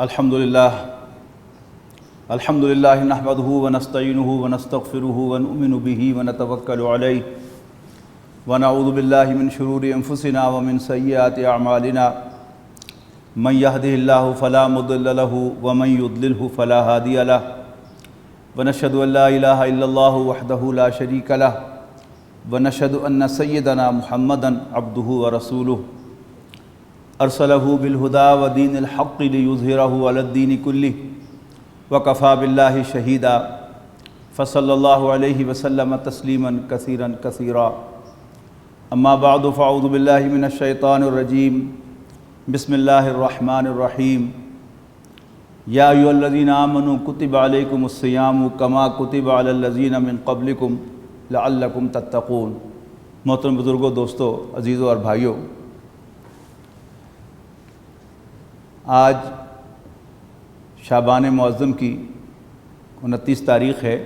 الحمدللہ نحمدہ ونستعینہ ونستغفرہ ونؤمن بہ ونتوکل علیہ ونعوذ باللہ من شرور انفسنا ومن سیئات اعمالنا من یہدہ اللہ فلا مضل لہ ومن یضللہ فلا ہادی لہ ونشہد ان لا الہ الا اللہ وحدہ لا شریک لہ ونشہد ان سیدنا محمدا عبدہ ورسولہ ارسلہ بالہدی ودین الحق لیظہرہ علی الدین کلہ وکفی باللہ شہیدا فصلی اللہ علیہ وسلم تسلیما کثیرا کثیرا اما بعد فاعوذ باللہ من الشیطان الرجیم بسم اللہ الرحمن الرحیم یا ایھا الذین آمنوا کتب علیکم الصیام کما کتب علی الذین من قبلکم لعلکم تتقون۔ محترم بزرگوں، دوستو، عزیزوں اور بھائیوں، آج شعبان معظم کی 29 تاریخ ہے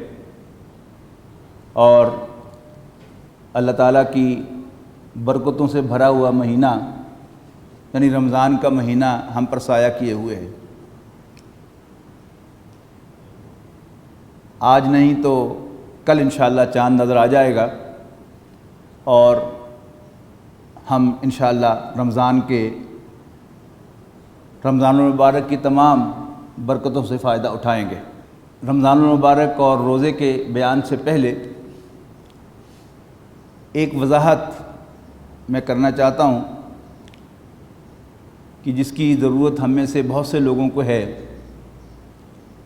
اور اللہ تعالیٰ کی برکتوں سے بھرا ہوا مہینہ یعنی رمضان کا مہینہ ہم پر سایہ کیے ہوئے ہے۔ آج نہیں تو کل انشاءاللہ چاند نظر آ جائے گا اور ہم انشاءاللہ رمضان المبارک کی تمام برکتوں سے فائدہ اٹھائیں گے۔ رمضان المبارک اور روزے کے بیان سے پہلے ایک وضاحت میں کرنا چاہتا ہوں کہ جس کی ضرورت ہم میں سے بہت سے لوگوں کو ہے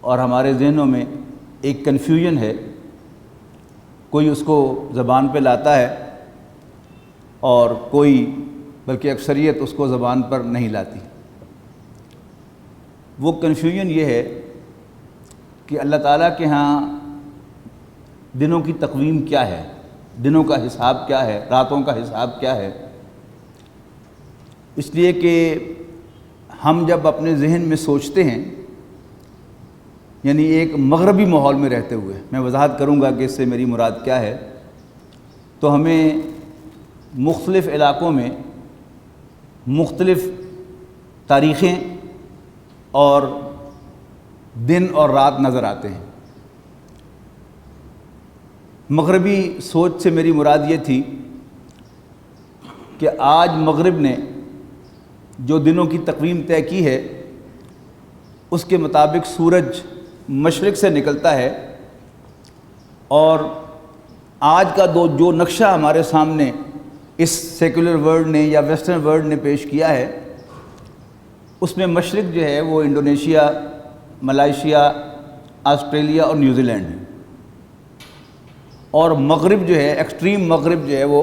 اور ہمارے ذہنوں میں ایک کنفیوژن ہے، کوئی اس کو زبان پہ لاتا ہے اور کوئی بلکہ اکثریت اس کو زبان پر نہیں لاتی۔ وہ کنفیوژن یہ ہے کہ اللہ تعالیٰ کے ہاں دنوں کی تقویم کیا ہے، دنوں کا حساب کیا ہے، راتوں کا حساب کیا ہے۔ اس لیے کہ ہم جب اپنے ذہن میں سوچتے ہیں، یعنی ایک مغربی ماحول میں رہتے ہوئے، میں وضاحت کروں گا کہ اس سے میری مراد کیا ہے، تو ہمیں مختلف علاقوں میں مختلف تاریخیں اور دن اور رات نظر آتے ہیں۔ مغربی سوچ سے میری مراد یہ تھی کہ آج مغرب نے جو دنوں کی تقویم طے کی ہے اس کے مطابق سورج مشرق سے نکلتا ہے اور آج کا جو نقشہ ہمارے سامنے اس سیکولر ورلڈ نے یا ویسٹرن ورلڈ نے پیش کیا ہے، اس میں مشرق جو ہے وہ انڈونیشیا، ملائیشیا، آسٹریلیا اور نیوزی لینڈ ہے، اور مغرب جو ہے، ایکسٹریم مغرب جو ہے وہ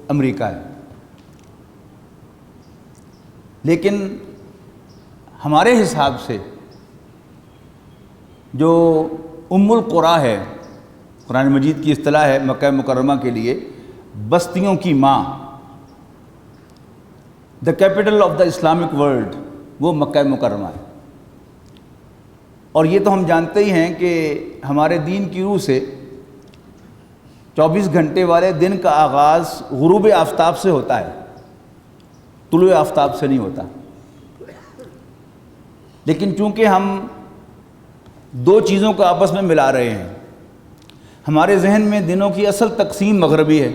امریکہ ہے۔ لیکن ہمارے حساب سے جو ام القریٰ ہے، قرآن مجید کی اصطلاح ہے مکہ مکرمہ کے لیے بستیوں کی ماں، the capital of the Islamic world, وہ مکہ مکرمہ ہے۔ اور یہ تو ہم جانتے ہی ہیں کہ ہمارے دین کی روح سے 24 گھنٹے والے دن کا آغاز غروب آفتاب سے ہوتا ہے، طلوع آفتاب سے نہیں ہوتا۔ لیکن چونکہ ہم دو چیزوں کو آپس میں ملا رہے ہیں، ہمارے ذہن میں دنوں کی اصل تقسیم مغربی ہے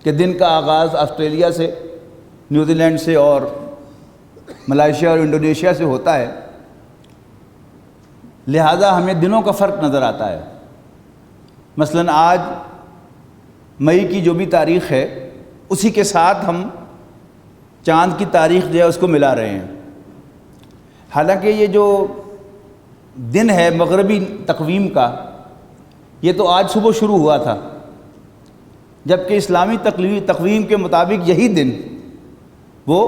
کہ دن کا آغاز آسٹریلیا سے، نیوزی لینڈ سے اور ملائیشیا اور انڈونیشیا سے ہوتا ہے، لہذا ہمیں دنوں کا فرق نظر آتا ہے۔ مثلاً آج مئی کی جو بھی تاریخ ہے اسی کے ساتھ ہم چاند کی تاریخ جو ہے اس کو ملا رہے ہیں، حالانکہ یہ جو دن ہے مغربی تقویم کا، یہ تو آج صبح شروع ہوا تھا، جبکہ اسلامی تقویم کے مطابق یہی دن وہ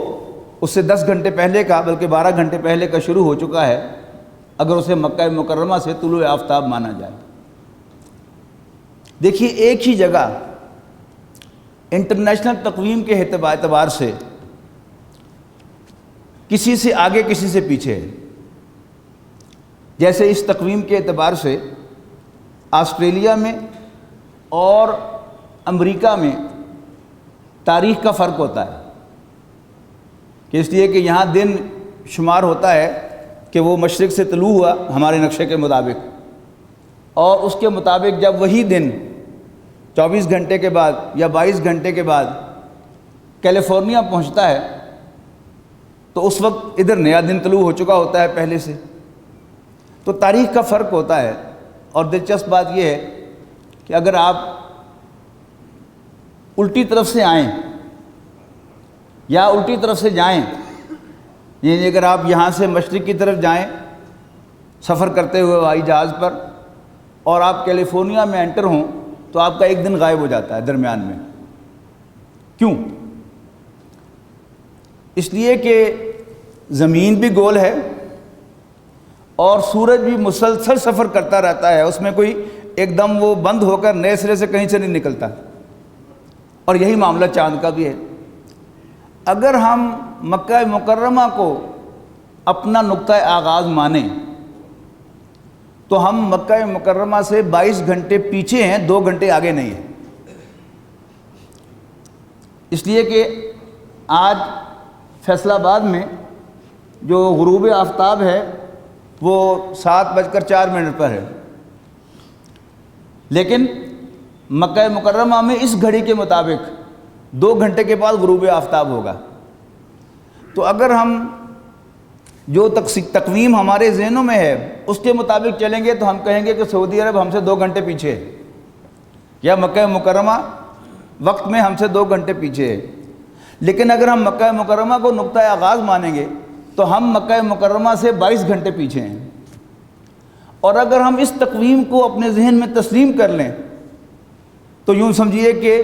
اس سے 10 گھنٹے پہلے کا بلکہ 12 گھنٹے پہلے کا شروع ہو چکا ہے، اگر اسے مکہ مکرمہ سے طلوع آفتاب مانا جائے۔ دیکھیے، ایک ہی جگہ انٹرنیشنل تقویم کے اعتبار سے کسی سے آگے کسی سے پیچھے ہے۔ جیسے اس تقویم کے اعتبار سے آسٹریلیا میں اور امریکہ میں تاریخ کا فرق ہوتا ہے، کہ اس لیے کہ یہاں دن شمار ہوتا ہے کہ وہ مشرق سے طلوع ہوا ہمارے نقشے کے مطابق، اور اس کے مطابق جب وہی دن 24 گھنٹے کے بعد یا 22 گھنٹے کے بعد کیلیفورنیا پہنچتا ہے تو اس وقت ادھر نیا دن طلوع ہو چکا ہوتا ہے پہلے سے۔ تو تاریخ کا فرق ہوتا ہے، اور دلچسپ بات یہ ہے کہ اگر آپ الٹی طرف سے آئیں یا الٹی طرف سے جائیں، یعنی اگر آپ یہاں سے مشرق کی طرف جائیں سفر کرتے ہوئے ہوائی جہاز پر، اور آپ کیلیفورنیا میں انٹر ہوں تو آپ کا ایک دن غائب ہو جاتا ہے درمیان میں۔ کیوں؟ اس لیے کہ زمین بھی گول ہے اور سورج بھی مسلسل سفر کرتا رہتا ہے، اس میں کوئی ایک دم وہ بند ہو کر نئے سرے سے کہیں سے نہیں نکلتا۔ اور یہی معاملہ چاند کا بھی ہے۔ اگر ہم مکہ مکرمہ کو اپنا نقطہ آغاز مانیں تو ہم مکہ مکرمہ سے 22 گھنٹے پیچھے ہیں، 2 گھنٹے آگے نہیں ہیں۔ اس لیے کہ آج فیصل آباد میں جو غروب آفتاب ہے وہ 7:04 پر ہے، لیکن مکہ مکرمہ میں اس گھڑی کے مطابق 2 گھنٹے کے بعد غروب آفتاب ہوگا۔ تو اگر ہم جو تقویم ہمارے ذہنوں میں ہے اس کے مطابق چلیں گے تو ہم کہیں گے کہ سعودی عرب ہم سے 2 گھنٹے پیچھے ہے، یا مکہ مکرمہ وقت میں ہم سے 2 گھنٹے پیچھے ہے۔ لیکن اگر ہم مکہ مکرمہ کو نقطہ آغاز مانیں گے تو ہم مکہ مکرمہ سے 22 گھنٹے پیچھے ہیں۔ اور اگر ہم اس تقویم کو اپنے ذہن میں تسلیم کر لیں تو یوں سمجھیے کہ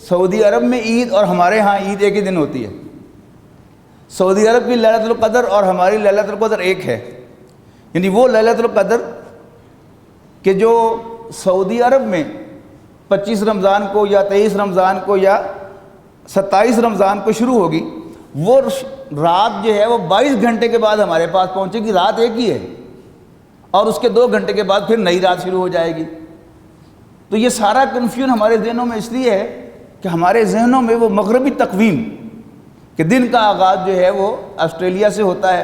سعودی عرب میں عید اور ہمارے ہاں عید ایک ہی دن ہوتی ہے۔ سعودی عرب کی لیلۃ القدر اور ہماری لیلۃ القدر ایک ہے، یعنی وہ لیلۃ القدر کہ جو سعودی عرب میں 25 رمضان کو یا 23 رمضان کو یا 27 رمضان کو شروع ہوگی، وہ رات جو ہے وہ 22 گھنٹے کے بعد ہمارے پاس پہنچے گی۔ رات ایک ہی ہے اور اس کے 2 گھنٹے کے بعد پھر نئی رات شروع ہو جائے گی۔ تو یہ سارا کنفیوژن ہمارے ذہنوں میں اس لیے ہے کہ ہمارے ذہنوں میں وہ مغربی تقویم کہ دن کا آغاز جو ہے وہ آسٹریلیا سے ہوتا ہے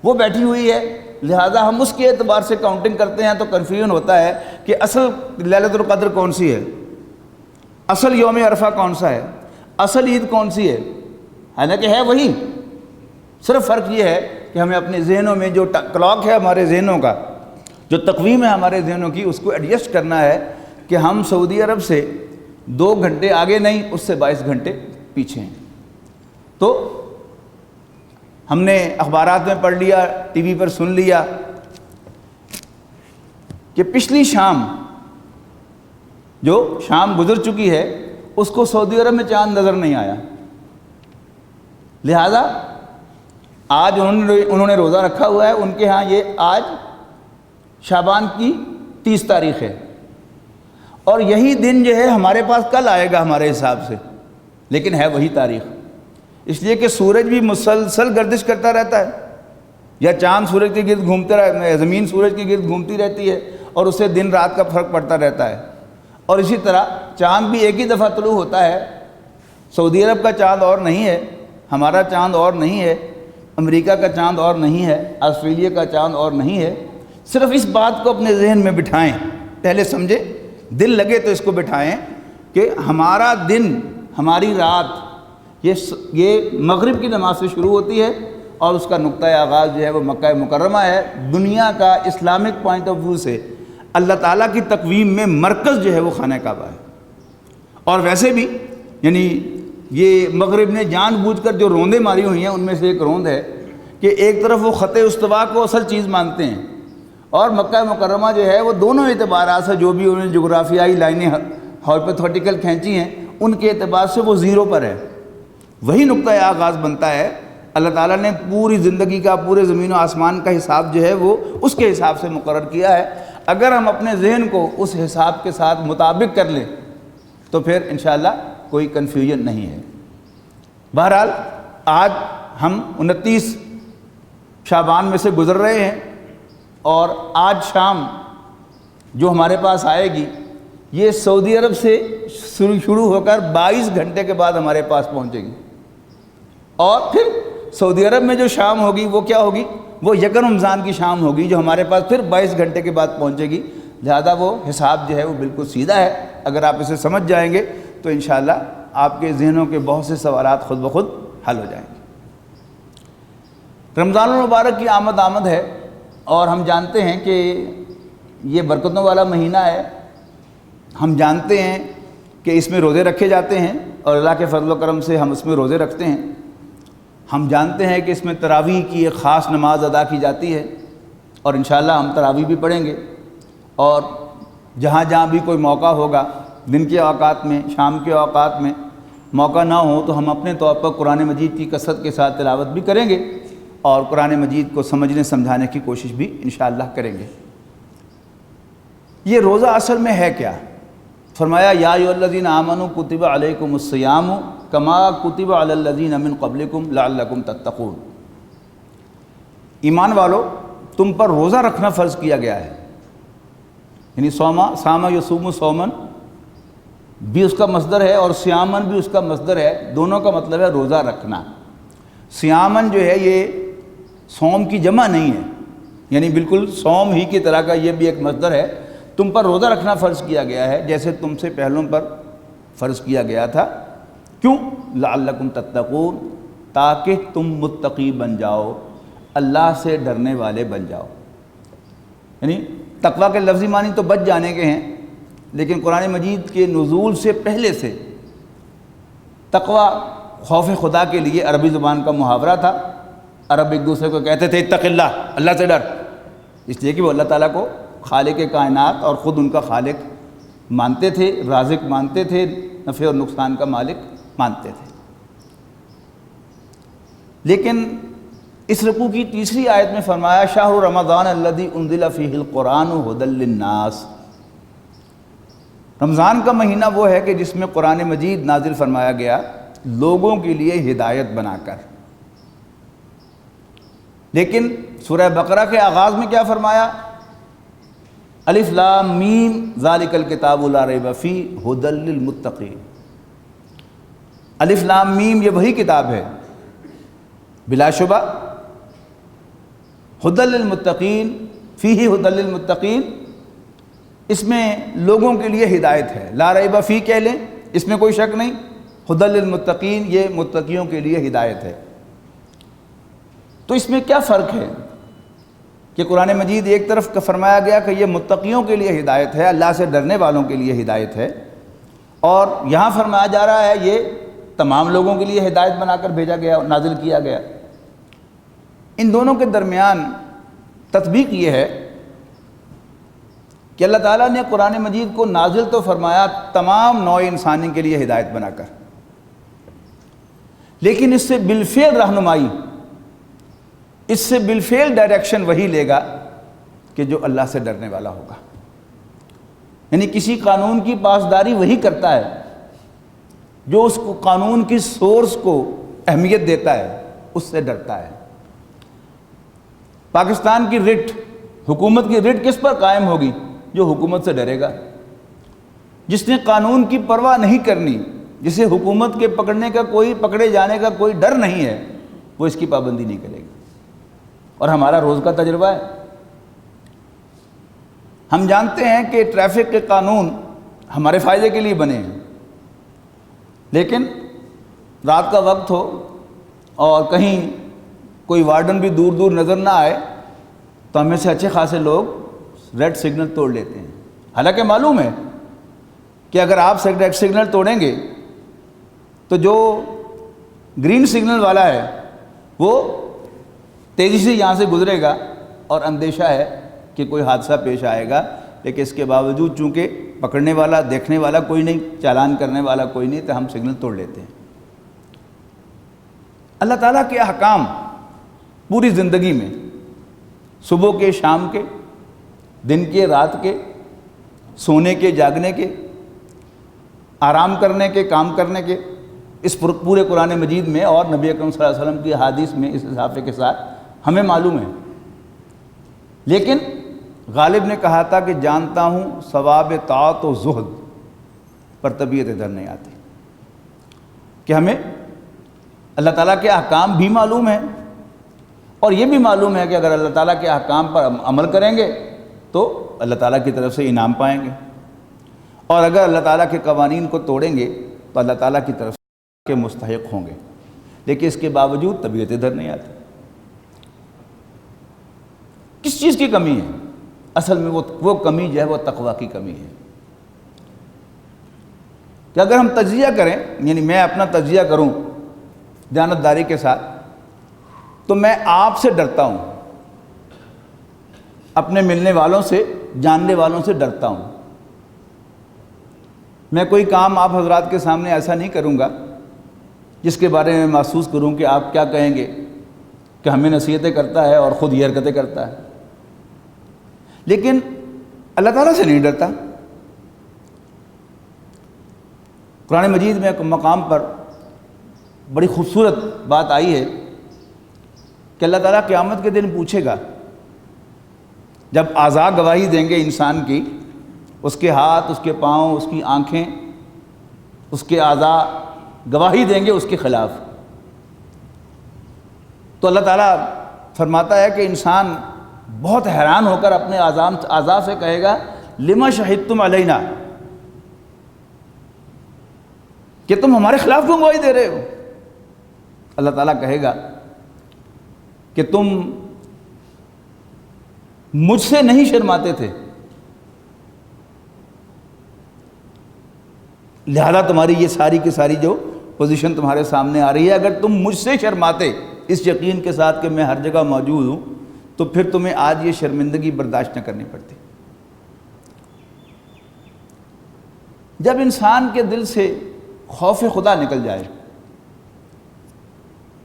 وہ بیٹھی ہوئی ہے، لہذا ہم اس کے اعتبار سے کاؤنٹنگ کرتے ہیں تو کنفیوژن ہوتا ہے کہ اصل لیلۃ القدر کون سی ہے، اصل یوم عرفہ کون سا ہے، اصل عید کون سی ہے، حالانکہ ہے وہی، صرف فرق یہ ہے کہ ہمیں اپنے ذہنوں میں جو کلاک ہے ہمارے ذہنوں کا، جو تقویم ہے ہمارے ذہنوں کی، اس کو ایڈجسٹ کرنا ہے کہ ہم سعودی عرب سے 2 گھنٹے آگے نہیں، اس سے 22 گھنٹے پیچھے ہیں۔ تو ہم نے اخبارات میں پڑھ لیا، ٹی وی پر سن لیا کہ پچھلی شام جو شام گزر چکی ہے اس کو سعودی عرب میں چاند نظر نہیں آیا، لہذا آج انہوں نے روزہ رکھا ہوا ہے، ان کے ہاں یہ آج شعبان کی 30 تاریخ ہے، اور یہی دن جو ہے ہمارے پاس کل آئے گا ہمارے حساب سے، لیکن ہے وہی تاریخ، اس لیے کہ سورج بھی مسلسل گردش کرتا رہتا ہے، یا چاند سورج کے گرد گھومتے رہتا، زمین سورج کے گرد گھومتی رہتی ہے اور اس سے دن رات کا فرق پڑتا رہتا ہے۔ اور اسی طرح چاند بھی ایک ہی دفعہ طلوع ہوتا ہے، سعودی عرب کا چاند اور نہیں ہے، ہمارا چاند اور نہیں ہے، امریکہ کا چاند اور نہیں ہے، آسٹریلیا کا چاند اور نہیں ہے۔ صرف اس بات کو اپنے ذہن میں بٹھائیں، پہلے سمجھے، دل لگے تو اس کو بٹھائیں کہ ہمارا دن، ہماری رات یہ مغرب کی نماز سے شروع ہوتی ہے اور اس کا نقطہ آغاز جو ہے وہ مکہ مکرمہ ہے۔ دنیا کا اسلامک پوائنٹ آف ویو سے اللہ تعالیٰ کی تقویم میں مرکز جو ہے وہ خانہ کعبہ ہے۔ اور ویسے بھی یعنی یہ مغرب نے جان بوجھ کر جو روندیں ماری ہوئی ہیں ان میں سے ایک روند ہے کہ ایک طرف وہ خط استوا کو اصل چیز مانتے ہیں اور مکہ مکرمہ جو ہے وہ دونوں اعتبارات سے جو بھی انہوں نے جغرافیائی لائنیں ہائپوتھیٹیکل کھینچی ہیں ان کے اعتبار سے وہ 0 پر ہے، وہی نقطہ آغاز بنتا ہے۔ اللہ تعالیٰ نے پوری زندگی کا، پورے زمین و آسمان کا حساب جو ہے وہ اس کے حساب سے مقرر کیا ہے۔ اگر ہم اپنے ذہن کو اس حساب کے ساتھ مطابق کر لیں تو پھر انشاءاللہ کوئی کنفیوژن نہیں ہے۔ بہرحال آج ہم 29 شعبان میں سے گزر رہے ہیں اور آج شام جو ہمارے پاس آئے گی یہ سعودی عرب سے شروع ہو کر 22 گھنٹے کے بعد ہمارے پاس پہنچے گی، اور پھر سعودی عرب میں جو شام ہوگی وہ کیا ہوگی؟ وہ یکم رمضان کی شام ہوگی جو ہمارے پاس پھر 22 گھنٹے کے بعد پہنچے گی، لہذا وہ حساب جو ہے وہ بالکل سیدھا ہے۔ اگر آپ اسے سمجھ جائیں گے تو انشاءاللہ آپ کے ذہنوں کے بہت سے سوالات خود بخود حل ہو جائیں گے۔ رمضان المبارک کی آمد ہے، اور ہم جانتے ہیں کہ یہ برکتوں والا مہینہ ہے۔ ہم جانتے ہیں کہ اس میں روزے رکھے جاتے ہیں، اور اللہ کے فضل و کرم سے ہم اس میں روزے رکھتے ہیں۔ ہم جانتے ہیں کہ اس میں تراویح کی ایک خاص نماز ادا کی جاتی ہے، اور انشاءاللہ ہم تراویح بھی پڑھیں گے، اور جہاں جہاں بھی کوئی موقع ہوگا، دن کے اوقات میں، شام کے اوقات میں موقع نہ ہو تو ہم اپنے طور پر قرآن مجید کی کثرت کے ساتھ تلاوت بھی کریں گے، اور قرآن مجید کو سمجھنے سمجھانے کی کوشش بھی انشاءاللہ کریں گے۔ یہ روزہ اصل میں ہے کیا؟ فرمایا یا ایھا الذین آمنوا کتب علیکم الصیام کما کتب علی الذین من قبلکم لعلکم تتقون۔ ایمان والو، تم پر روزہ رکھنا فرض کیا گیا ہے، یعنی صام یصوم صومن بھی اس کا مصدر ہے اور سیامن بھی اس کا مصدر ہے، دونوں کا مطلب ہے روزہ رکھنا۔ سیامن جو ہے یہ صوم کی جمع نہیں ہے، یعنی بالکل صوم ہی کی طرح کا یہ بھی ایک مصدر ہے۔ تم پر روزہ رکھنا فرض کیا گیا ہے جیسے تم سے پہلوں پر فرض کیا گیا تھا۔ کیوں؟ لعلکم تتقون، تاکہ تم متقی بن جاؤ، اللہ سے ڈرنے والے بن جاؤ۔ یعنی تقویٰ کے لفظی معنی تو بچ جانے کے ہیں، لیکن قرآن مجید کے نزول سے پہلے سے تقویٰ خوف خدا کے لیے عربی زبان کا محاورہ تھا۔ عرب ایک دوسرے کو کہتے تھے اتق اللہ، اللہ سے ڈر، اس لیے کہ وہ اللہ تعالیٰ کو خالق کائنات اور خود ان کا خالق مانتے تھے، رازق مانتے تھے، نفع اور نقصان کا مالک مانتے تھے۔ لیکن اس رکوع کی تیسری آیت میں فرمایا شہر رمضان الذی انزل فیہ القرآن ھدی للناس۔ رمضان کا مہینہ وہ ہے کہ جس میں قرآن مجید نازل فرمایا گیا لوگوں کے لیے ہدایت بنا کر۔ لیکن سورہ بقرہ کے آغاز میں کیا فرمایا؟ الف لام میم ذالک الکتاب لا ریب فیہ ھدی للمتقین۔ الف لام میم یہ وہی کتاب ہے بلا شبہ، ھدی للمتقین، فیہ ھدی للمتقین، اس میں لوگوں کے لیے ہدایت ہے۔ لا ریب فیہ کہہ لیں، اس میں کوئی شک نہیں، ھدی للمتقین یہ متقیوں کے لیے ہدایت ہے۔ تو اس میں کیا فرق ہے کہ قرآن مجید ایک طرف کا فرمایا گیا کہ یہ متقیوں کے لیے ہدایت ہے، اللہ سے ڈرنے والوں کے لیے ہدایت ہے، اور یہاں فرمایا جا رہا ہے یہ تمام لوگوں کے لیے ہدایت بنا کر بھیجا گیا، نازل کیا گیا۔ ان دونوں کے درمیان تطبیق یہ ہے کہ اللہ تعالیٰ نے قرآن مجید کو نازل تو فرمایا تمام نوع انسانی کے لیے ہدایت بنا کر، لیکن اس سے بالفعل رہنمائی، اس سے بالفعل ڈائریکشن وہی لے گا کہ جو اللہ سے ڈرنے والا ہوگا۔ یعنی کسی قانون کی پاسداری وہی کرتا ہے جو اس کو قانون کی سورس کو اہمیت دیتا ہے، اس سے ڈرتا ہے۔ پاکستان کی رٹ، حکومت کی رٹ کس پر قائم ہوگی؟ جو حکومت سے ڈرے گا۔ جس نے قانون کی پرواہ نہیں کرنی، جسے حکومت کے پکڑے جانے کا کوئی ڈر نہیں ہے، وہ اس کی پابندی نہیں کرے گا۔ اور ہمارا روز کا تجربہ ہے، ہم جانتے ہیں کہ ٹریفک کے قانون ہمارے فائدے کے لیے بنے ہیں، لیکن رات کا وقت ہو اور کہیں کوئی وارڈن بھی دور دور نظر نہ آئے تو ہمیں سے اچھے خاصے لوگ ریڈ سگنل توڑ لیتے ہیں، حالانکہ معلوم ہے کہ اگر آپ ریڈ سگنل توڑیں گے تو جو گرین سگنل والا ہے وہ تیزی سے یہاں سے گزرے گا، اور اندیشہ ہے کہ کوئی حادثہ پیش آئے گا، لیکن اس کے باوجود چونکہ پکڑنے والا، دیکھنے والا کوئی نہیں، چالان کرنے والا کوئی نہیں، تو ہم سگنل توڑ لیتے ہیں۔ اللہ تعالیٰ کے احکام پوری زندگی میں، صبح کے، شام کے، دن کے، رات کے، سونے کے، جاگنے کے، آرام کرنے کے، کام کرنے کے، اس پورے قرآن مجید میں اور نبی اکرم صلی اللہ علیہ وسلم کی حدیث میں اس اضافے کے ساتھ ہمیں معلوم ہے۔ لیکن غالب نے کہا تھا کہ جانتا ہوں ثواب طاعت و زہد پر طبیعت ادھر نہیں آتی، کہ ہمیں اللہ تعالیٰ کے احکام بھی معلوم ہیں اور یہ بھی معلوم ہے کہ اگر اللہ تعالیٰ کے احکام پر عمل کریں گے تو اللہ تعالیٰ کی طرف سے انعام پائیں گے، اور اگر اللہ تعالیٰ کے قوانین کو توڑیں گے تو اللہ تعالیٰ کی طرف کے مستحق ہوں گے، لیکن اس کے باوجود طبیعت ادھر نہیں آتی۔ کس چیز کی کمی ہے؟ اصل میں وہ کمی جو ہے وہ تقویٰ کی کمی ہے، کہ اگر ہم تجزیہ کریں، یعنی میں اپنا تجزیہ کروں دیانتداری کے ساتھ، تو میں آپ سے ڈرتا ہوں، اپنے ملنے والوں سے، جاننے والوں سے ڈرتا ہوں۔ میں کوئی کام آپ حضرات کے سامنے ایسا نہیں کروں گا جس کے بارے میں محسوس کروں کہ آپ کیا کہیں گے کہ ہمیں نصیحتیں کرتا ہے اور خود یہ حرکتیں کرتا ہے، لیکن اللہ تعالیٰ سے نہیں ڈرتا۔ قرآن مجید میں ایک مقام پر بڑی خوبصورت بات آئی ہے کہ اللہ تعالیٰ قیامت کے دن پوچھے گا، جب اعضاء گواہی دیں گے انسان کی، اس کے ہاتھ، اس کے پاؤں، اس کی آنکھیں، اس کے اعضاء گواہی دیں گے اس کے خلاف، تو اللہ تعالیٰ فرماتا ہے کہ انسان بہت حیران ہو کر اپنے اعضاء سے کہے گا لما شہدتم علینا، کہ تم ہمارے خلاف کیوں گواہی دے رہے ہو؟ اللہ تعالیٰ کہے گا کہ تم مجھ سے نہیں شرماتے تھے، لہذا تمہاری یہ ساری کی ساری جو پوزیشن تمہارے سامنے آ رہی ہے، اگر تم مجھ سے شرماتے اس یقین کے ساتھ کہ میں ہر جگہ موجود ہوں، تو پھر تمہیں آج یہ شرمندگی برداشت نہ کرنی پڑتی۔ جب انسان کے دل سے خوف خدا نکل جائے،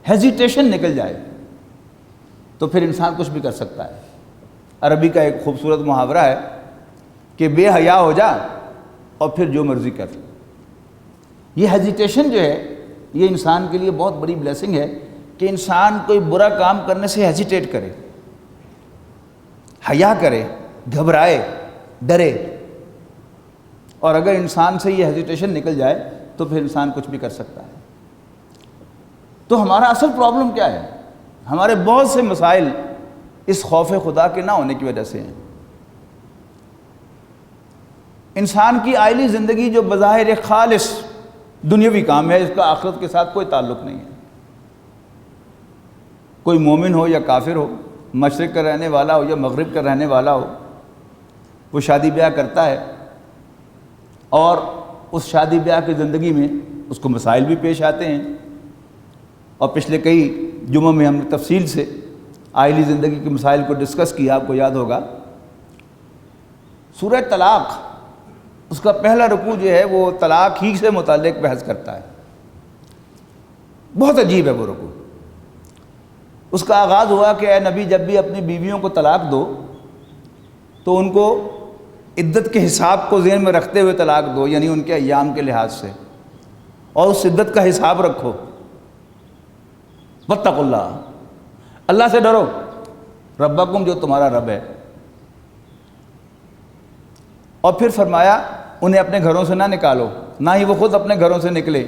ہیزیٹیشن نکل جائے، تو پھر انسان کچھ بھی کر سکتا ہے۔ عربی کا ایک خوبصورت محاورہ ہے کہ بے حیا ہو جا اور پھر جو مرضی کر۔ یہ ہیزیٹیشن جو ہے یہ انسان کے لیے بہت بڑی بلیسنگ ہے کہ انسان کوئی برا کام کرنے سے ہیزیٹیٹ کرے، حیا کرے، گھبرائے، ڈرے، اور اگر انسان سے یہ ہیزیٹیشن نکل جائے تو پھر انسان کچھ بھی کر سکتا ہے۔ تو ہمارا اصل پرابلم کیا ہے؟ ہمارے بہت سے مسائل اس خوف خدا کے نہ ہونے کی وجہ سے ہیں۔ انسان کی آئلی زندگی جو بظاہر ایک خالص دنیاوی کام ہے، اس کا آخرت کے ساتھ کوئی تعلق نہیں ہے۔ کوئی مومن ہو یا کافر ہو، مشرق کا رہنے والا ہو یا مغرب کا رہنے والا ہو، وہ شادی بیاہ کرتا ہے، اور اس شادی بیاہ کی زندگی میں اس کو مسائل بھی پیش آتے ہیں، اور پچھلے کئی جمعوں میں ہم نے تفصیل سے آئلی زندگی کے مسائل کو ڈسکس کیا، آپ کو یاد ہوگا۔ سورہ طلاق، اس کا پہلا رکوع جو ہے وہ طلاق ہی سے متعلق بحث کرتا ہے۔ بہت عجیب ہے وہ رکوع۔ اس کا آغاز ہوا کہ اے نبی، جب بھی اپنی بیویوں کو طلاق دو تو ان کو عدت کے حساب کو ذہن میں رکھتے ہوئے طلاق دو، یعنی ان کے ایام کے لحاظ سے، اور اس عدت کا حساب رکھو۔ واتقوا اللہ، اللہ سے ڈرو، ربکم، جو تمہارا رب ہے۔ اور پھر فرمایا انہیں اپنے گھروں سے نہ نکالو، نہ ہی وہ خود اپنے گھروں سے نکلے،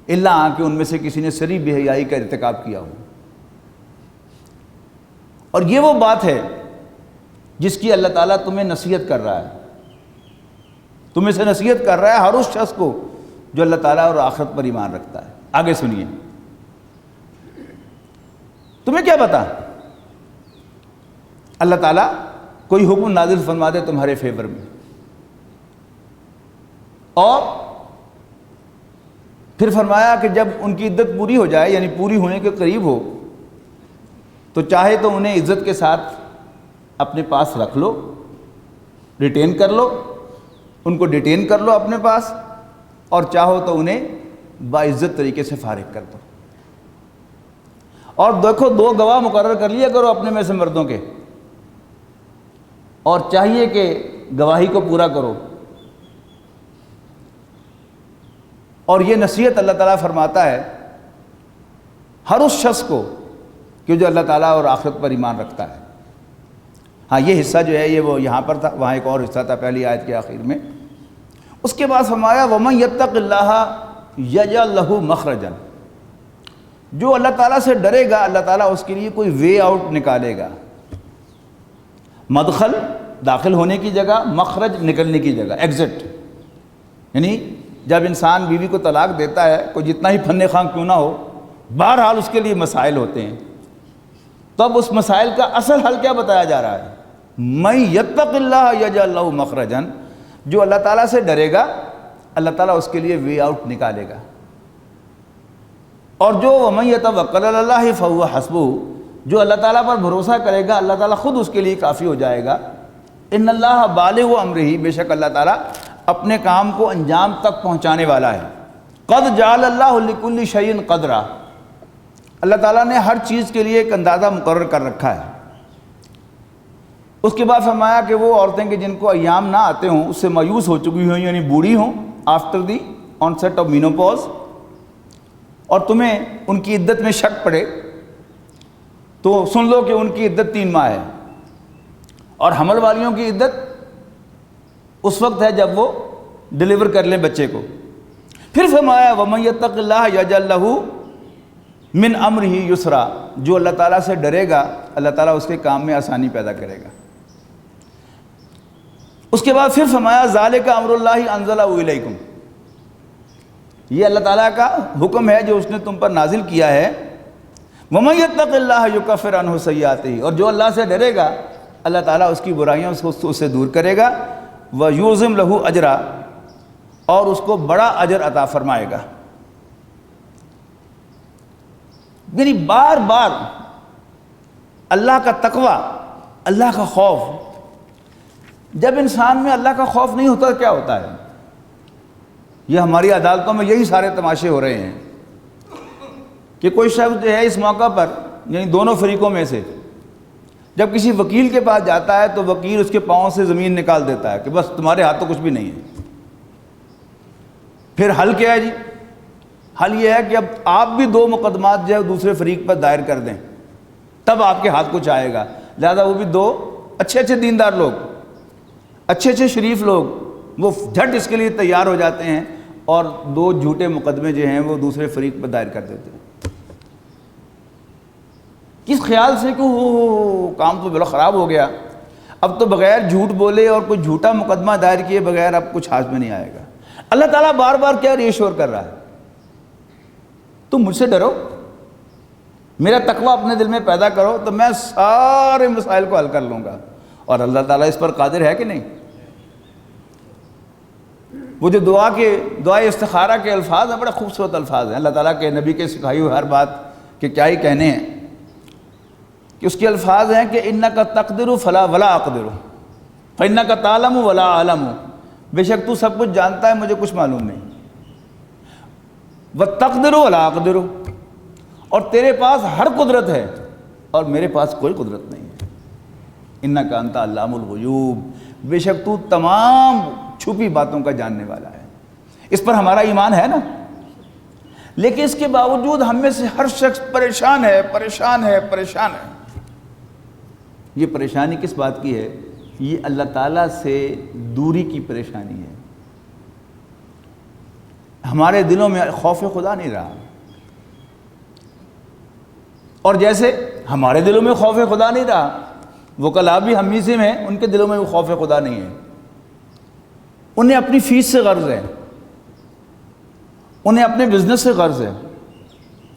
الا کہ ان میں سے کسی نے سری بے حیائی کا ارتکاب کیا ہو۔ اور یہ وہ بات ہے جس کی اللہ تعالیٰ تمہیں نصیحت کر رہا ہے، تمہیں سے نصیحت کر رہا ہے ہر اس شخص کو جو اللہ تعالیٰ اور آخرت پر ایمان رکھتا ہے۔ آگے سنیے، تمہیں کیا پتا اللہ تعالیٰ کوئی حکم نازل فرما دے تمہارے فیور میں، اور پھر فرمایا کہ جب ان کی عدت پوری ہو جائے، یعنی پوری ہونے کے قریب ہو، تو چاہے تو انہیں عزت کے ساتھ اپنے پاس رکھ لو، ریٹین کر لو، ان کو ڈیٹین کر لو اپنے پاس، اور چاہو تو انہیں باعزت طریقے سے فارغ کر دو۔ اور دیکھو، 2 گواہ مقرر کر لیا کرو اپنے میں سے مردوں کے، اور چاہیے کہ گواہی کو پورا کرو۔ اور یہ نصیحت اللہ تعالیٰ فرماتا ہے ہر اس شخص کو کہ جو اللہ تعالیٰ اور آخرت پر ایمان رکھتا ہے۔ ہاں، یہ حصہ جو ہے یہ وہ یہاں پر تھا، وہاں ایک اور حصہ تھا پہلی آیت کے آخر میں۔ اس کے بعد فرمایا وَمَن يَتَّقِ اللَّهَ يَجْعَل لَّهُ مَخْرَجًا، جو اللہ تعالیٰ سے ڈرے گا اللہ تعالیٰ اس کے لیے کوئی وے آؤٹ نکالے گا. مدخل داخل ہونے کی جگہ، مخرج نکلنے کی جگہ، ایگزٹ. یعنی جب انسان بیوی کو طلاق دیتا ہے، کوئی جتنا ہی فن خواہ کیوں نہ ہو، بہرحال اس کے لیے مسائل ہوتے ہیں. تب اس مسائل کا اصل حل کیا بتایا جا رہا ہے؟ من یتق اللہ یجعل لہ مخرجا، جو اللہ تعالیٰ سے ڈرے گا اللہ تعالیٰ اس کے لیے وے آؤٹ نکالے گا. اور جو ومن یتوکل علی اللہ فہو حسبہ، جو اللہ تعالیٰ پر بھروسہ کرے گا اللہ تعالیٰ خود اس کے لیے کافی ہو جائے گا. ان اللہ بالغ امرہ، بے شک اللہ تعالیٰ اپنے کام کو انجام تک پہنچانے والا ہے. قد جعل اللہ لکل شیء قدرا، اللہ تعالیٰ نے ہر چیز کے لیے ایک اندازہ مقرر کر رکھا ہے. اس کے بعد فرمایا کہ وہ عورتیں کہ جن کو ایام نہ آتے ہوں، اس سے مایوس ہو چکی ہوں، یعنی بوڑھی ہوں after the onset of menopause, اور تمہیں ان کی عدت میں شک پڑے تو سن لو کہ ان کی عدت 3 ماہ ہے. اور حمل والیوں کی عدت اس وقت ہے جب وہ ڈلیور کر لیں بچے کو. پھر فرمایا وَمَن يَتَّقِ اللَّهَ يَجْعَل لَّهُ مِنْ أَمْرِهِ يُسْرًا، جو اللہ تعالیٰ سے ڈرے گا اللہ تعالیٰ اس کے کام میں آسانی پیدا کرے گا. اس کے بعد پھر فرمایا ذَلِكَ أَمْرُ اللَّهِ أَنزَلَهُ إِلَيْكُمْ، یہ اللہ تعالیٰ کا حکم ہے جو اس نے تم پر نازل کیا ہے. وَمَن يَتَّقِ اللَّهَ يُكَفِّرْ عَنْهُ سَيِّئَاتِهِ، اور جو اللہ سے ڈرے گا اللہ تعالیٰ اس کی برائیوں سے اس سے دور کرے گا. وَيُعْظِمْ لَهُ أَجْرًا، اور اس کو بڑا اجر عطا فرمائے گا. یعنی بار بار اللہ کا تقوی، اللہ کا خوف. جب انسان میں اللہ کا خوف نہیں ہوتا کیا ہوتا ہے؟ یہ ہماری عدالتوں میں یہی سارے تماشے ہو رہے ہیں کہ کوئی شخص جو ہے اس موقع پر، یعنی دونوں فریقوں میں سے، جب کسی وکیل کے پاس جاتا ہے تو وکیل اس کے پاؤں سے زمین نکال دیتا ہے کہ بس تمہارے ہاتھ تو کچھ بھی نہیں ہے. پھر حل کیا ہے جی؟ حل یہ ہے کہ اب آپ بھی 2 مقدمات جو ہے دوسرے فریق پر دائر کر دیں، تب آپ کے ہاتھ کچھ آئے گا. لہذا وہ بھی 2 اچھے دیندار لوگ، اچھے شریف لوگ، وہ جھٹ اس کے لیے تیار ہو جاتے ہیں اور 2 جھوٹے مقدمے جو ہیں وہ دوسرے فریق پر دائر کر دیتے ہیں. کس خیال سے کہ وہ کام تو بڑا خراب ہو گیا، اب تو بغیر جھوٹ بولے اور کوئی جھوٹا مقدمہ دائر کیے بغیر اب کچھ ہاتھ میں نہیں آئے گا. اللہ تعالیٰ بار بار کیا ریشور کر رہا ہے؟ تم مجھ سے ڈرو، میرا تقوی اپنے دل میں پیدا کرو تو میں سارے مسائل کو حل کر لوں گا. اور اللہ تعالیٰ اس پر قادر ہے کہ نہیں؟ وہ جو دعائے استخارہ کے الفاظ ہیں بڑے خوبصورت الفاظ ہیں. اللہ تعالیٰ کے نبی کے سکھائی ہوئی ہر بات کے کیا ہی کہنے ہیں کہ اس کے الفاظ ہیں کہ اِنَّكَ تَقْدِرُ فَلَا وَلَا أَقْدِرُ فَإِنَّكَ تَعْلَمُ وَلَا أَعْلَمُ، بے شک تو سب کچھ جانتا ہے مجھے کچھ معلوم نہیں. وَتَقْدِرُ وَلَا أَقْدِرُ، اور تیرے پاس ہر قدرت ہے اور میرے پاس کوئی قدرت نہیں ہے. اِنَّكَ أَنْتَ عَلَّامُ الْغُيُوبِ، بے شک تو تمام چھپی باتوں کا جاننے والا ہے. اس پر ہمارا ایمان ہے نا. لیکن اس کے باوجود ہم میں سے ہر شخص پریشان ہے. یہ پریشانی کس بات کی ہے؟ یہ اللہ تعالیٰ سے دوری کی پریشانی ہے. ہمارے دلوں میں خوف خدا نہیں رہا. اور جیسے ہمارے دلوں میں خوف خدا نہیں رہا، وکلاء بھی ہم ہی سے ہیں، ان کے دلوں میں بھی خوف خدا نہیں ہے. انہیں اپنی فیس سے غرض ہے، انہیں اپنے بزنس سے غرض ہے.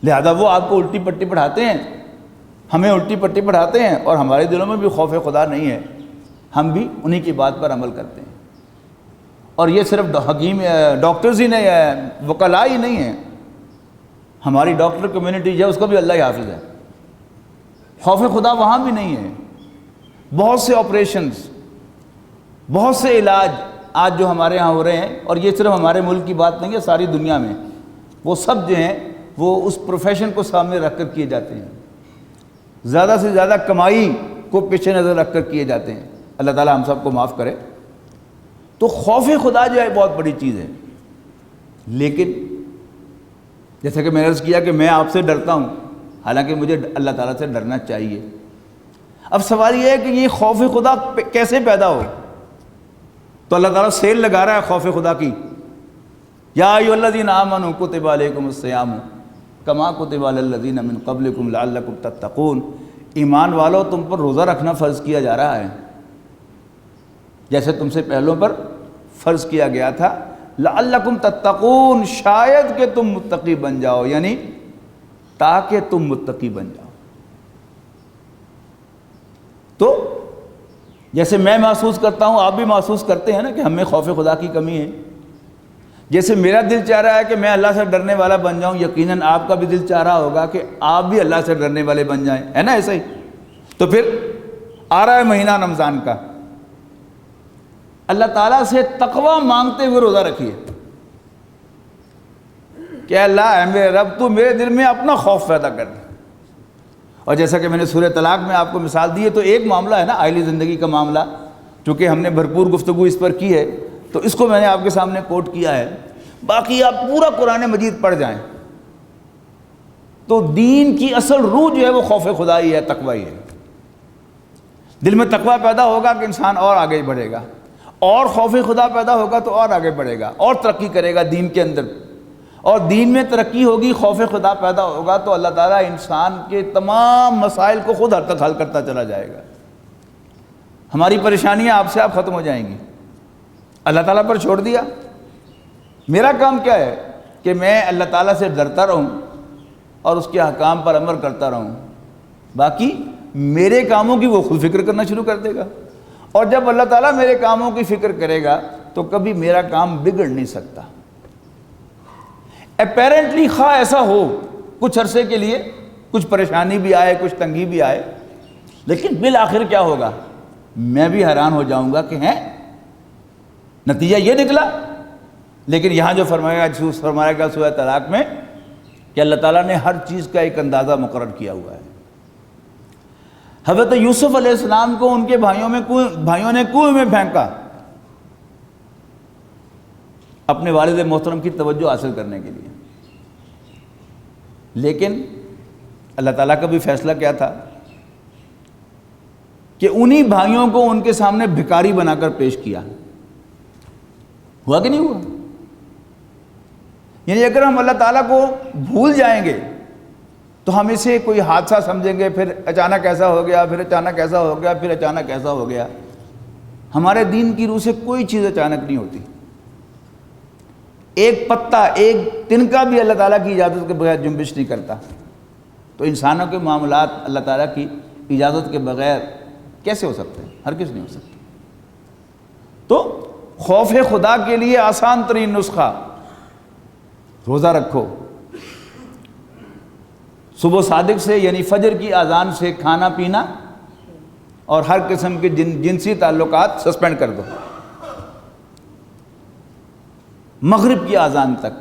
لہذا وہ آپ کو الٹی پٹی پڑھاتے ہیں، ہمیں الٹی پٹی پڑھاتے ہیں، اور ہمارے دلوں میں بھی خوف خدا نہیں ہے. ہم بھی انہی کی بات پر عمل کرتے ہیں. اور یہ صرف ڈاکٹرز ہی نہیں ہے، وکلاء ہی نہیں ہیں، ہماری ڈاکٹر کمیونٹی جو ہے اس کو بھی اللہ ہی حافظ ہے. خوف خدا وہاں بھی نہیں ہے. بہت سے آپریشنز، بہت سے علاج آج جو ہمارے ہاں ہو رہے ہیں، اور یہ صرف ہمارے ملک کی بات نہیں ہے، ساری دنیا میں وہ سب جو ہیں وہ اس پروفیشن کو سامنے رکھ کر کیے جاتے ہیں. زیادہ سے زیادہ کمائی کو پیش نظر رکھ کر کیے جاتے ہیں. اللہ تعالیٰ ہم سب کو معاف کرے. تو خوف خدا جو ہے بہت بڑی چیز ہے. لیکن جیسا کہ میں نے عرض کیا کہ میں آپ سے ڈرتا ہوں، حالانکہ مجھے اللہ تعالیٰ سے ڈرنا چاہیے. اب سوال یہ ہے کہ یہ خوف خدا کیسے پیدا ہو؟ تو اللہ تعالیٰ سیل لگا رہا ہے خوف خدا کی. یا ایھا الذین آمنوا کتب علیکم الصیام، کما کتب علی الذین من قبلکم لعلکم تتقون، ایمان والو تم پر روزہ رکھنا فرض کیا جا رہا ہے جیسے تم سے پہلوں پر فرض کیا گیا تھا، لعلکم تتقون، شاید کہ تم متقی بن جاؤ، یعنی تاکہ تم متقی بن جاؤ۔ تو جیسے میں محسوس کرتا ہوں، آپ بھی محسوس کرتے ہیں نا کہ ہمیں خوف خدا کی کمی ہے۔ جیسے میرا دل چاہ رہا ہے کہ میں اللہ سے ڈرنے والا بن جاؤں، یقیناً آپ کا بھی دل چاہ رہا ہوگا کہ آپ بھی اللہ سے ڈرنے والے بن جائیں، ہے نا ایسا ہی؟ تو پھر آ رہا ہے مہینہ رمضان کا، اللہ تعالیٰ سے تقوی مانگتے ہوئے روزہ رکھیے کہ اللہ اے میرے رب تو میرے دل میں اپنا خوف پیدا کر دے۔ اور جیسا کہ میں نے سورہ طلاق میں آپ کو مثال دی ہے، تو ایک معاملہ ہے نا آئلی زندگی کا معاملہ، چونکہ ہم نے بھرپور گفتگو اس پر کی ہے تو اس کو میں نے آپ کے سامنے کوٹ کیا ہے۔ باقی آپ پورا قرآن مجید پڑھ جائیں تو دین کی اصل روح جو ہے وہ خوف خدا ہی ہے، تقوی ہی ہے۔ دل میں تقوی پیدا ہوگا کہ انسان اور آگے بڑھے گا، اور خوف خدا پیدا ہوگا تو اور آگے بڑھے گا اور ترقی کرے گا دین کے اندر، اور دین میں ترقی ہوگی، خوف خدا پیدا ہوگا تو اللہ تعالیٰ انسان کے تمام مسائل کو خود حد تک حل کرتا چلا جائے گا۔ ہماری پریشانیاں آپ سے آپ ختم ہو جائیں گی، اللہ تعالیٰ پر چھوڑ دیا۔ میرا کام کیا ہے کہ میں اللہ تعالیٰ سے ڈرتا رہوں اور اس کے احکام پر عمل کرتا رہوں، باقی میرے کاموں کی وہ خود فکر کرنا شروع کر دے گا، اور جب اللہ تعالیٰ میرے کاموں کی فکر کرے گا تو کبھی میرا کام بگڑ نہیں سکتا۔ اپیرنٹلی خواہ ایسا ہو، کچھ عرصے کے لیے کچھ پریشانی بھی آئے، کچھ تنگی بھی آئے، لیکن بالآخر کیا ہوگا؟ میں بھی حیران ہو جاؤں گا کہ ہیں نتیجہ یہ نکلا۔ لیکن یہاں جو فرمایا گا سورہ طلاق میں کہ اللہ تعالیٰ نے ہر چیز کا ایک اندازہ مقرر کیا ہوا ہے۔ حضرت یوسف علیہ السلام کو ان کے بھائیوں نے کنویں میں پھینکا اپنے والد محترم کی توجہ حاصل کرنے کے لیے، لیکن اللہ تعالیٰ کا بھی فیصلہ کیا تھا کہ انہی بھائیوں کو ان کے سامنے بھکاری بنا کر پیش کیا۔ ہوا کہ نہیں ہوا؟ یعنی اگر ہم اللہ تعالیٰ کو بھول جائیں گے تو ہم اسے کوئی حادثہ سمجھیں گے، پھر اچانک ایسا ہو گیا، پھر اچانک ایسا ہو گیا، پھر اچانک ایسا ہو گیا۔ ہمارے دین کی روح سے کوئی چیز اچانک نہیں ہوتی۔ ایک پتا، ایک تنکا بھی اللہ تعالیٰ کی اجازت کے بغیر جنبش نہیں کرتا، تو انسانوں کے معاملات اللہ تعالیٰ کی اجازت کے بغیر کیسے ہو سکتے ہیں؟ ہرگز نہیں ہو سکتے۔ تو خوف خدا کے لیے آسان ترین نسخہ روزہ رکھو۔ صبح صادق سے یعنی فجر کی اذان سے کھانا پینا اور ہر قسم کے جنسی تعلقات سسپینڈ کر دو، مغرب کی اذان تک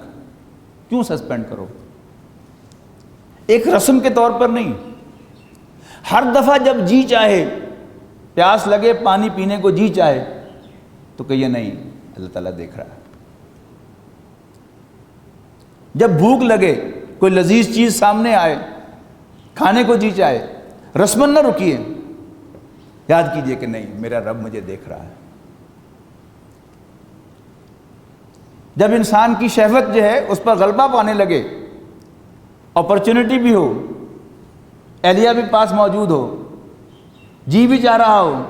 کیوں سسپینڈ کرو؟ ایک رسم کے طور پر نہیں، ہر دفعہ جب جی چاہے، پیاس لگے، پانی پینے کو جی چاہے تو کہیے نہیں، اللہ تعالیٰ دیکھ رہا ہے۔ جب بھوک لگے، کوئی لذیذ چیز سامنے آئے، کھانے کو جی چاہے، رسماً نہ رکیے، یاد کیجئے کہ نہیں، میرا رب مجھے دیکھ رہا ہے۔ جب انسان کی شہوت جو ہے اس پر غلبہ پانے لگے، اپرچونٹی بھی ہو، اہلیہ بھی پاس موجود ہو، جی بھی چاہ رہا ہو،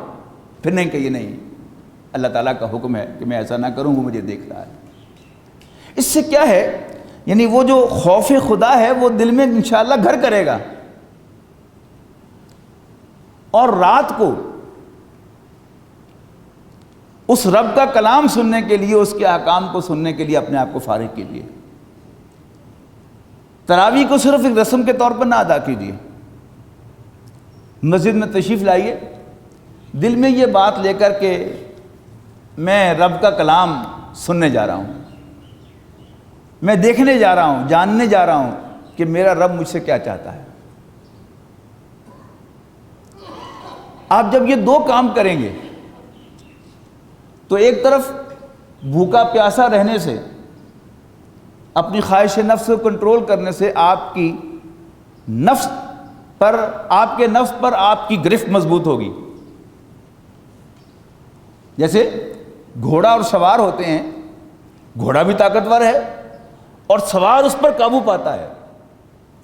پھر نہیں کہیے نہیں، اللہ تعالیٰ کا حکم ہے کہ میں ایسا نہ کروں، وہ مجھے دیکھ رہا ہے۔ اس سے کیا ہے؟ یعنی وہ جو خوف خدا ہے وہ دل میں انشاءاللہ گھر کرے گا، اور رات کو اس رب کا کلام سننے کے لیے، اس کے احکام کو سننے کے لیے اپنے آپ کو فارغ کیجیے۔ تراویح کو صرف ایک رسم کے طور پر نہ ادا کیجیے، مسجد میں تشریف لائیے دل میں یہ بات لے کر کہ میں رب کا کلام سننے جا رہا ہوں، میں دیکھنے جا رہا ہوں، جاننے جا رہا ہوں کہ میرا رب مجھ سے کیا چاہتا ہے۔ آپ جب یہ دو کام کریں گے تو ایک طرف بھوکا پیاسا رہنے سے، اپنی خواہش نفس کو کنٹرول کرنے سے آپ کے نفس پر آپ کی گرفت مضبوط ہوگی۔ جیسے گھوڑا اور سوار ہوتے ہیں، گھوڑا بھی طاقتور ہے اور سوار اس پر قابو پاتا ہے،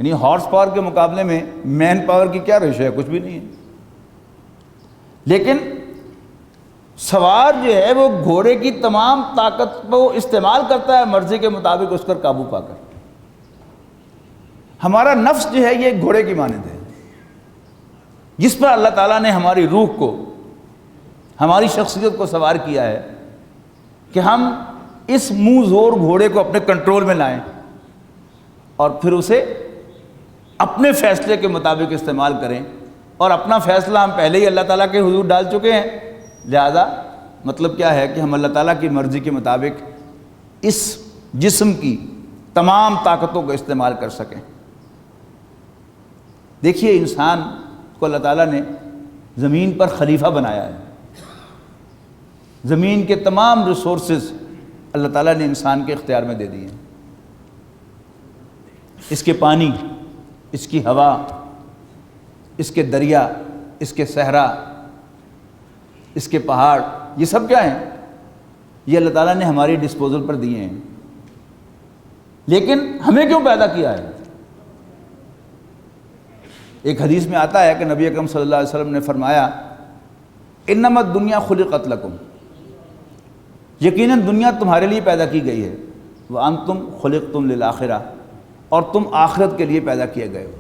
یعنی ہارس پاور کے مقابلے میں مین پاور کی کیا ریشو ہے؟ کچھ بھی نہیں ہے. لیکن سوار جو ہے وہ گھوڑے کی تمام طاقت کو استعمال کرتا ہے مرضی کے مطابق اس پر قابو پا کر. ہمارا نفس جو ہے یہ گھوڑے کی مانند ہے جس پر اللہ تعالیٰ نے ہماری روح کو، ہماری شخصیت کو سوار کیا ہے کہ ہم اس منہ زور گھوڑے کو اپنے کنٹرول میں لائیں اور پھر اسے اپنے فیصلے کے مطابق استعمال کریں. اور اپنا فیصلہ ہم پہلے ہی اللہ تعالیٰ کے حضور ڈال چکے ہیں، لہذا مطلب کیا ہے کہ ہم اللہ تعالیٰ کی مرضی کے مطابق اس جسم کی تمام طاقتوں کو استعمال کر سکیں. دیکھیے انسان کو اللہ تعالیٰ نے زمین پر خلیفہ بنایا ہے. زمین کے تمام ریسورسز اللہ تعالیٰ نے انسان کے اختیار میں دے دیے ہیں. اس کے پانی، اس کی ہوا، اس کے دریا، اس کے صحرا، اس کے پہاڑ، یہ سب کیا ہیں؟ یہ اللہ تعالیٰ نے ہماری ڈسپوزل پر دیے ہیں. لیکن ہمیں کیوں پیدا کیا ہے؟ ایک حدیث میں آتا ہے کہ نبی اکرم صلی اللہ علیہ وسلم نے فرمایا انما الدنیا خلقت لکم، یقیناً دنیا تمہارے لیے پیدا کی گئی ہے، وانتم خلقتم للآخرہ، اور تم آخرت کے لیے پیدا کیے گئے ہو.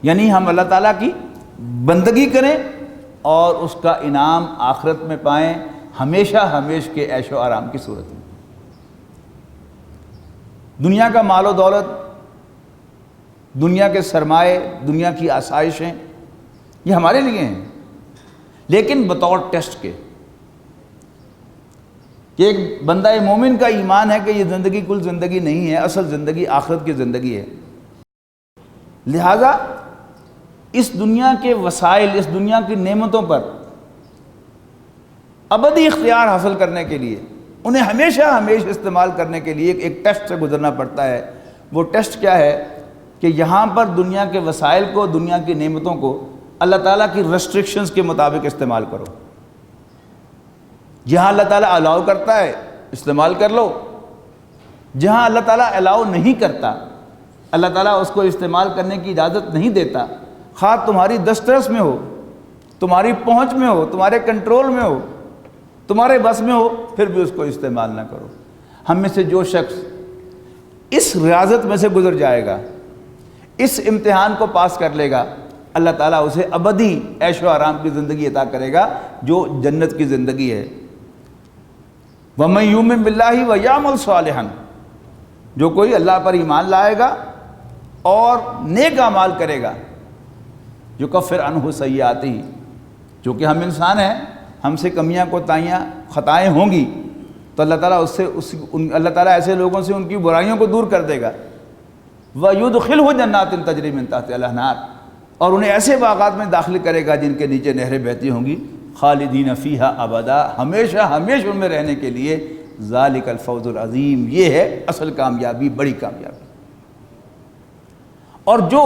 یعنی ہم اللہ تعالیٰ کی بندگی کریں اور اس کا انعام آخرت میں پائیں، ہمیشہ ہمیش کے عیش و آرام کی صورت میں. دنیا کا مال و دولت، دنیا کے سرمائے، دنیا کی آسائشیں یہ ہمارے لیے ہیں، لیکن بطور ٹیسٹ کے. کہ ایک بندہ مومن کا ایمان ہے کہ یہ زندگی کل زندگی نہیں ہے، اصل زندگی آخرت کی زندگی ہے. لہذا اس دنیا کے وسائل، اس دنیا کی نعمتوں پر ابدی اختیار حاصل کرنے کے لیے، انہیں ہمیشہ ہمیشہ استعمال کرنے کے لیے ایک ٹیسٹ سے گزرنا پڑتا ہے. وہ ٹیسٹ کیا ہے کہ یہاں پر دنیا کے وسائل کو، دنیا کی نعمتوں کو اللہ تعالیٰ کی ریسٹرکشنز کے مطابق استعمال کرو. جہاں اللہ تعالیٰ الاؤ کرتا ہے استعمال کر لو، جہاں اللہ تعالیٰ الاؤ نہیں کرتا، اللہ تعالیٰ اس کو استعمال کرنے کی اجازت نہیں دیتا، خواہ تمہاری دسترس میں ہو، تمہاری پہنچ میں ہو، تمہارے کنٹرول میں ہو، تمہارے بس میں ہو، پھر بھی اس کو استعمال نہ کرو. ہم میں سے جو شخص اس ریاضت میں سے گزر جائے گا، اس امتحان کو پاس کر لے گا، اللہ تعالیٰ اسے ابدی عیش و آرام کی زندگی عطا کرے گا جو جنت کی زندگی ہے. وَمَن يُؤْمِن بِاللَّهِ وَيَعْمَلْ صَالِحًا، جو کوئی اللہ پر ایمان لائے گا اور نیک اعمال کرے گا، یکفر عنہ سیئاتہ، جو کہ ہم انسان ہیں، ہم سے کمیاں کوتاہیاں خطائیں ہوں گی، تو اللہ تعالیٰ اللہ تعالیٰ ایسے لوگوں سے ان کی برائیوں کو دور کر دے گا. وَيُدْخِلْهُ جَنَّاتٍ تَجْرِي مِن تَحْتِهَا الْأَنْهَارُ، اور انہیں ایسے باغات میں داخل کرے گا جن کے نیچے نہریں بہتی ہوں گی، خالدین فیہا ابدا، ہمیشہ ہمیشہ ان میں رہنے کے لیے. ذالک الفوز العظیم، یہ ہے اصل کامیابی، بڑی کامیابی. اور جو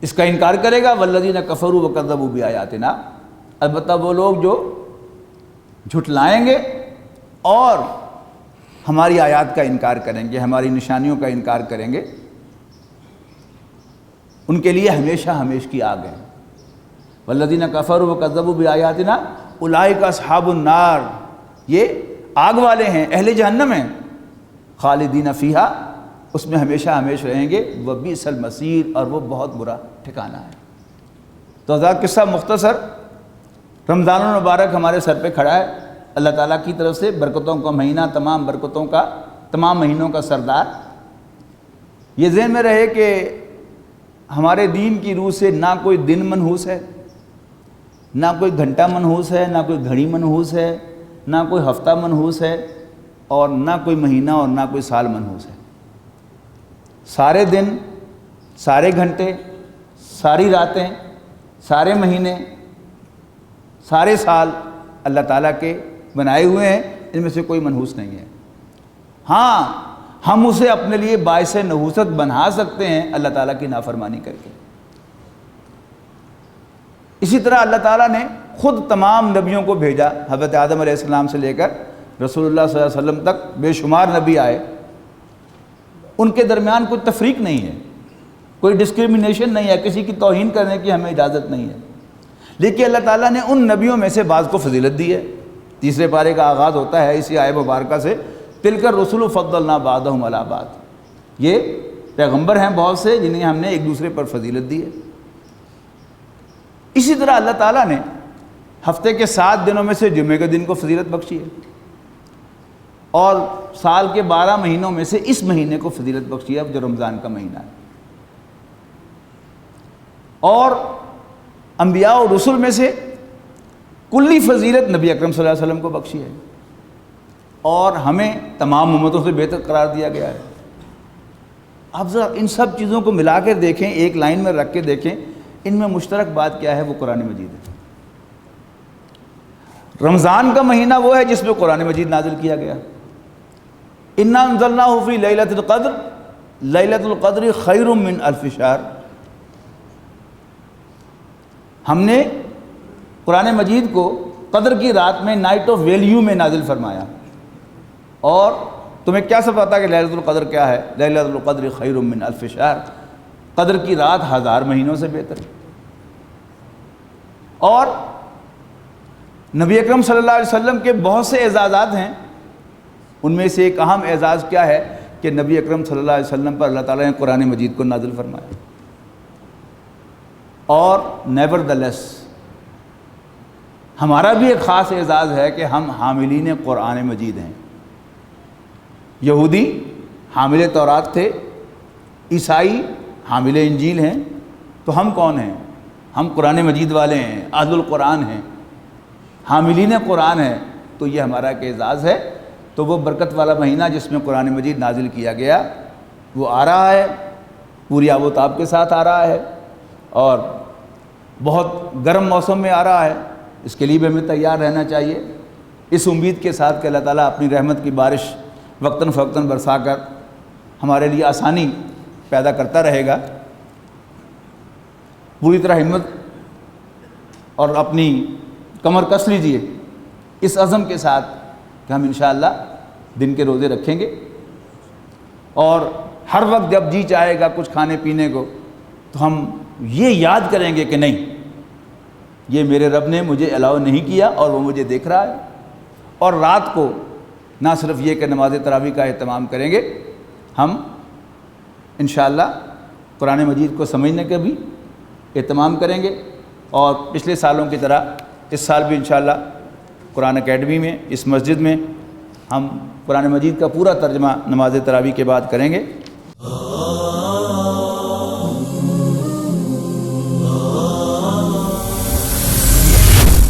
اس کا انکار کرے گا، والذین کفروا وکذبوا بآیاتنا، البتہ وہ لوگ جو جھٹلائیں گے اور ہماری آیات کا انکار کریں گے، ہماری نشانیوں کا انکار کریں گے، ان کے لیے ہمیشہ ہمیش کی آگ ہے. والذین کفروا وکذبوا بآیاتنا اولئک اصحاب النار، یہ آگ والے ہیں، اہل جہنم ہیں. خالدین فیہا، اس میں ہمیشہ ہمیش رہیں گے. وبئس المصیر، اور وہ بہت برا ٹھکانہ ہے. تو حضرات قصہ مختصر، رمضان المبارک ہمارے سر پہ کھڑا ہے، اللہ تعالیٰ کی طرف سے برکتوں کا مہینہ، تمام برکتوں کا، تمام مہینوں کا سردار. یہ ذہن میں رہے کہ ہمارے دین کی روح سے نہ کوئی دن منحوس ہے، نہ کوئی گھنٹہ منحوس ہے، نہ کوئی گھڑی منحوس ہے، نہ کوئی ہفتہ منحوس ہے، اور نہ کوئی مہینہ اور نہ کوئی سال منحوس ہے. سارے دن، سارے گھنٹے، ساری راتیں، سارے مہینے، سارے سال اللہ تعالیٰ کے بنائے ہوئے ہیں، ان میں سے کوئی منحوس نہیں ہے. ہاں، ہم اسے اپنے لیے باعث نحوست بنا سکتے ہیں اللہ تعالیٰ کی نافرمانی کر کے. اسی طرح اللہ تعالیٰ نے خود تمام نبیوں کو بھیجا، حضرت آدم علیہ السلام سے لے کر رسول اللہ صلی اللہ علیہ وسلم تک بے شمار نبی آئے. ان کے درمیان کوئی تفریق نہیں ہے، کوئی ڈسکریمنیشن نہیں ہے، کسی کی توہین کرنے کی ہمیں اجازت نہیں ہے۔ لیکن اللہ تعالیٰ نے ان نبیوں میں سے بعض کو فضیلت دی ہے۔ تیسرے پارے کا آغاز ہوتا ہے اسی آیت مبارکہ سے، تلک الرسل فضلنا بعضهم علی بعض، یہ پیغمبر ہیں بہت سے جنہیں ہم نے ایک دوسرے پر فضیلت دی ہے۔ اسی طرح اللہ تعالیٰ نے ہفتے کے 7 دنوں میں سے جمعے کے دن کو فضیلت بخشی ہے، اور سال کے 12 مہینوں میں سے اس مہینے کو فضیلت بخشی ہے جو رمضان کا مہینہ ہے۔ اور انبیاء و رسل میں سے کلی فضیلت نبی اکرم صلی اللہ علیہ وسلم کو بخشی ہے، اور ہمیں تمام امتوں سے بہتر قرار دیا گیا ہے۔ آپ ذرا ان سب چیزوں کو ملا کر دیکھیں، ایک لائن میں رکھ کے دیکھیں، ان میں مشترک بات کیا ہے؟ وہ قرآن مجید ہے۔ رمضان کا مہینہ وہ ہے جس میں قرآن مجید نازل کیا گیا، انا انزلناہ فی لیلۃ القدر، لیلۃ القدر خیر من الف شہر۔ ہم نے قرآن مجید کو قدر کی رات میں، نائٹ آف ویلیو میں نازل فرمایا۔ اور تمہیں کیا سب پتا کہ لیلۃ القدر کیا ہے؟ لیلۃ القدر خیر من الف شہر، قدر کی رات 1000 مہینوں سے بہتر ہے۔ اور نبی اکرم صلی اللہ علیہ وسلم کے بہت سے اعزازات ہیں، ان میں سے ایک اہم اعزاز کیا ہے کہ نبی اکرم صلی اللہ علیہ وسلم پر اللہ تعالیٰ نے قرآن مجید کو نازل فرمایا۔ اور نیور دا لیس ہمارا بھی ایک خاص اعزاز ہے کہ ہم حاملین قرآن مجید ہیں۔ یہودی حامل تورات تھے، عیسائی حامل انجیل ہیں، تو ہم کون ہیں؟ ہم قرآن مجید والے ہیں، اہل القرآن ہیں، حاملین قرآن ہیں۔ تو یہ ہمارا ایک اعزاز ہے۔ تو وہ برکت والا مہینہ جس میں قرآن مجید نازل کیا گیا وہ آ رہا ہے، پوری آب و تاب کے ساتھ آ رہا ہے، اور بہت گرم موسم میں آ رہا ہے۔ اس کے لیے بھی ہمیں تیار رہنا چاہیے، اس امید کے ساتھ کہ اللہ تعالیٰ اپنی رحمت کی بارش وقتاً فوقتاً برسا کر ہمارے لیے آسانی پیدا کرتا رہے گا۔ پوری طرح ہمت اور اپنی کمر کس لیجیے اس عزم کے ساتھ کہ ہم انشاءاللہ دن کے روزے رکھیں گے، اور ہر وقت جب جی چاہے گا کچھ کھانے پینے کو تو ہم یہ یاد کریں گے کہ نہیں، یہ میرے رب نے مجھے الاؤ نہیں کیا اور وہ مجھے دیکھ رہا ہے۔ اور رات کو نہ صرف یہ کہ نماز تراویح کا اہتمام کریں گے، ہم انشاءاللہ قرآن مجید کو سمجھنے کا بھی اہتمام کریں گے، اور پچھلے سالوں کی طرح اس سال بھی انشاءاللہ قرآن اکیڈمی میں، اس مسجد میں ہم قرآن مجید کا پورا ترجمہ نماز تراویح کے بعد کریں گے۔